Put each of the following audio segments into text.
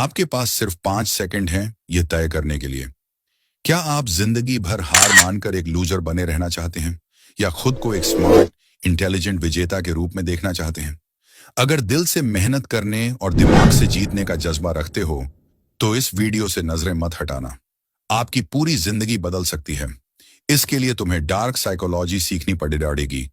आपके पास सिर्फ 5 सेकंड हैं यह तय करने के लिए, क्या आप जिंदगी भर हार मानकर एक लूजर बने रहना चाहते हैं या खुद को एक स्मार्ट, इंटेलिजेंट विजेता के रूप में देखना चाहते हैं? अगर दिल से मेहनत करने और दिमाग से जीतने का जज्बा रखते हो, तो इस वीडियो से नजरें मत हटाना। आपकी पूरी जिंदगी बदल सकती है। इसके लिए तुम्हें डार्क साइकोलॉजी सीखनी पड़ेगी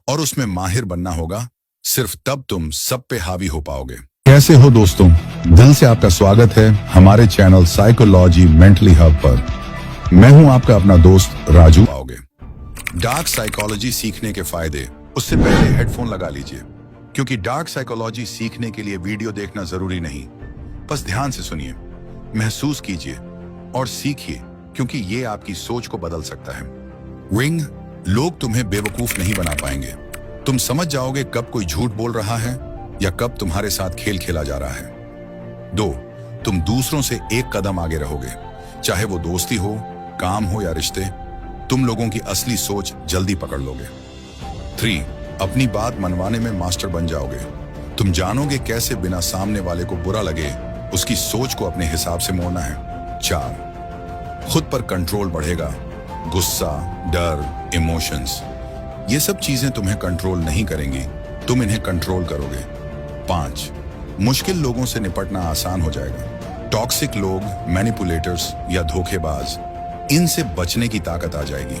और उसमें माहिर बनना होगा। सिर्फ तब तुम सब पे हावी हो पाओगे। कैसे हो दोस्तों, दिल से आपका स्वागत है हमारे चैनल साइकोलॉजी मेंटली हब पर। मैं हूं आपका अपना दोस्त राजू। पाओगे डार्क साइकोलॉजी सीखने के फायदे। उससे पहले हेडफोन लगा लीजिए, क्योंकि डार्क साइकोलॉजी सीखने के लिए वीडियो देखना जरूरी नहीं। बस ध्यान से सुनिए, महसूस कीजिए और सीखिए, क्योंकि ये आपकी सोच को बदल सकता है। रिंग, लोग तुम्हें बेवकूफ नहीं बना पाएंगे। तुम समझ जाओगे कब कोई झूठ बोल रहा है या कब तुम्हारे साथ खेल खेला जा रहा है। 2, तुम दूसरों से एक कदम आगे रहोगे, चाहे वो दोस्ती हो, काम हो या रिश्ते। तुम लोगों की असली सोच जल्दी पकड़ लोगे। 3, अपनी बात मनवाने में मास्टर बन जाओगे। तुम जानोगे कैसे बिना सामने वाले को बुरा लगे उसकी सोच को अपने हिसाब से मोड़ना है। 4, खुद पर कंट्रोल बढ़ेगा। गुस्सा, डर, इमोशंस, ये सब चीजें तुम्हें कंट्रोल नहीं करेंगी, तुम इन्हें कंट्रोल करोगे। 5, मुश्किल लोगों से निपटना आसान हो जाएगा। टॉक्सिक लोग, मैनिपुलेटर्स या धोखेबाज, इनसे बचने की ताकत आ जाएगी।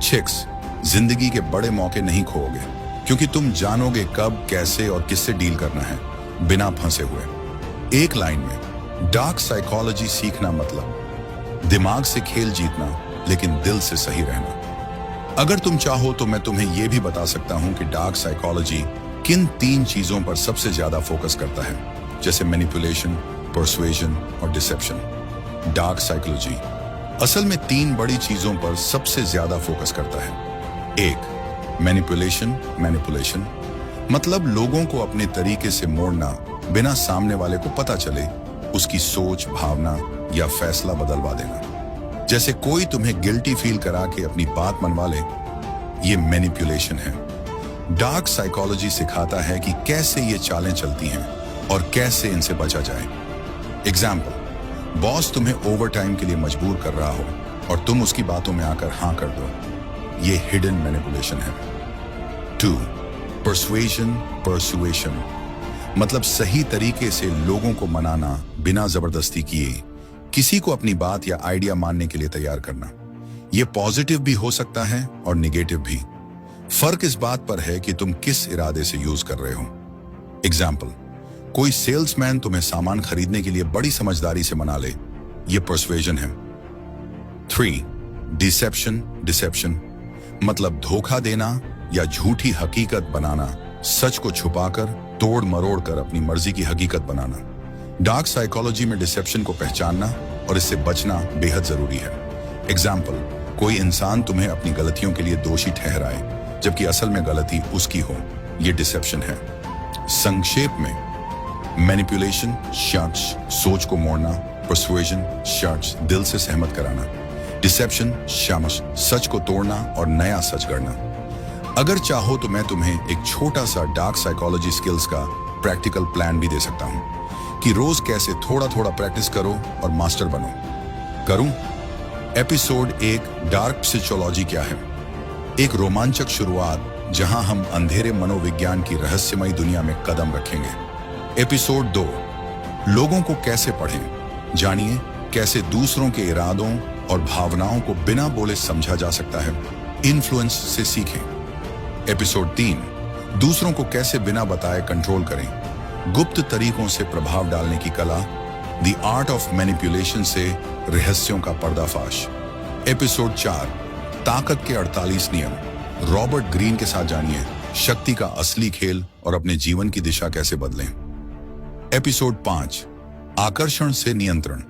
6, जिंदगी के बड़े मौके नहीं खोओगे, क्योंकि तुम जानोगे कब, कैसे और किससे डील करना है बिना फंसे हुए। एक लाइन में, डार्क साइकोलॉजी सीखना मतलब दिमाग से खेल जीतना, लेकिन दिल से सही रहना। अगर तुम चाहो तो मैं तुम्हें यह भी बता सकता हूं कि डार्क साइकोलॉजी किन 3 चीजों पर सबसे ज्यादा फोकस करता है, जैसे मैनिपुलेशन, पर्सुएजन और डिसेप्शन। डार्क साइकोलॉजी असल में 3 बड़ी चीजों पर सबसे ज्यादा फोकस करता है। 1, मैनिपुलेशन मतलब लोगों को अपने तरीके से मोड़ना बिना सामने वाले को पता चले उसकी सोच, भावना या फैसला बदलवा देना। जैसे कोई तुम्हें गिल्टी फील करा के अपनी बात मनवा ले, ये मैनिपुलेशन है। डार्क साइकोलॉजी सिखाता है कि कैसे ये चालें चलती हैं और कैसे इनसे बचा जाए। एग्जाम्पल, बॉस तुम्हें ओवरटाइम के लिए मजबूर कर रहा हो और तुम उसकी बातों में आकर हाँ कर दो, ये हिडन मैनिपुलेशन है। 2, पर्सुएशन मतलब सही तरीके से लोगों को मनाना, बिना जबरदस्ती किए किसी को अपनी बात या आइडिया मानने के लिए तैयार करना। यह पॉजिटिव भी हो सकता है और निगेटिव भी। फर्क इस बात पर है कि तुम किस इरादे से यूज कर रहे हो। एग्जाम्पल, कोई सेल्समैन तुम्हें सामान खरीदने के लिए बड़ी समझदारी से मना ले, यह पर्सुएजन है। 3, डिसेप्शन मतलब धोखा देना या झूठी हकीकत बनाना, सच को छुपाकर, तोड़ मरोड़ कर अपनी मर्जी की हकीकत बनाना। डार्क साइकोलॉजी में डिसेप्शन को पहचानना और इससे बचना बेहद जरूरी है। एग्जाम्पल, कोई इंसान तुम्हें अपनी गलतियों के लिए दोषी ठहराए, जबकि असल में गलती उसकी हो, यह डिसेप्शन है। संक्षेप में, मैनिपुलेशन शख्स सोच को मोड़ना, पर्सुएजन शख्स दिल से सहमत कराना, डिसेप्शन शख्स सच को तोड़ना और नया सच गढ़ना। अगर चाहो तो मैं तुम्हें एक छोटा सा डार्क साइकोलॉजी स्किल्स का प्रैक्टिकल प्लान भी दे सकता हूं कि रोज कैसे थोड़ा थोड़ा प्रैक्टिस करो और मास्टर बनो। करूं? एपिसोड 1, डार्क साइकोलॉजी क्या है। एक रोमांचक शुरुआत जहां हम अंधेरे मनोविज्ञान की रहस्यमयी दुनिया में कदम रखेंगे। एपिसोड 2, लोगों को कैसे पढ़ें, जानिए कैसे दूसरों के इरादों और भावनाओं को बिना बोले समझा जा सकता है। इन्फ्लुएंस से सीखें। एपिसोड 3, दूसरों को कैसे बिना बताए कंट्रोल करें, गुप्त तरीकों से प्रभाव डालने की कला, द आर्ट ऑफ मैनिपुलेशन से रहस्यों का पर्दाफाश। एपिसोड 4, ताकत के 48 नियम, रॉबर्ट ग्रीन के साथ जानिए शक्ति का असली खेल और अपने जीवन की दिशा कैसे बदलें। एपिसोड 5, आकर्षण से नियंत्रण,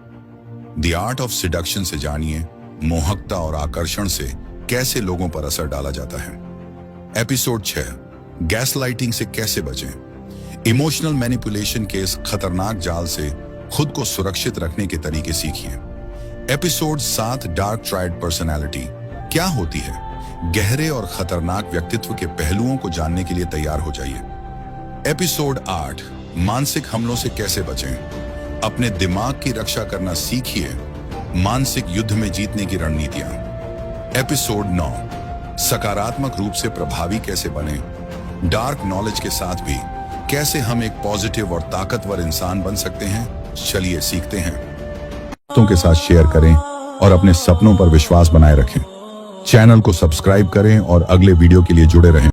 द आर्ट ऑफ सिडक्शन से जानिए मोहकता और आकर्षण से कैसे लोगों पर असर डाला जाता है। एपिसोड 6, गैसलाइटिंग से कैसे बचें, इमोशनल मैनिपुलेशन के इस खतरनाक जाल से खुद को सुरक्षित रखने के तरीके सीखिए। एपिसोड 7, डार्क ट्रायड पर्सनालिटी क्या होती है, गहरे और खतरनाक व्यक्तित्व के पहलुओं को जानने के लिए तैयार हो जाइए। एपिसोड 8, मानसिक हमलों से कैसे बचें, अपने दिमाग की रक्षा करना सीखिए। मानसिक युद्ध में जीतने की रणनीतियां। एपिसोड 9, सकारात्मक रूप से प्रभावी कैसे बने। डार्क नॉलेज के साथ भी कैसे हम एक पॉजिटिव और ताकतवर इंसान बन सकते हैं, चलिए सीखते हैं। दोस्तों के साथ शेयर करें और अपने सपनों पर विश्वास बनाए रखें। चैनल को सब्सक्राइब करें और अगले वीडियो के लिए जुड़े रहें।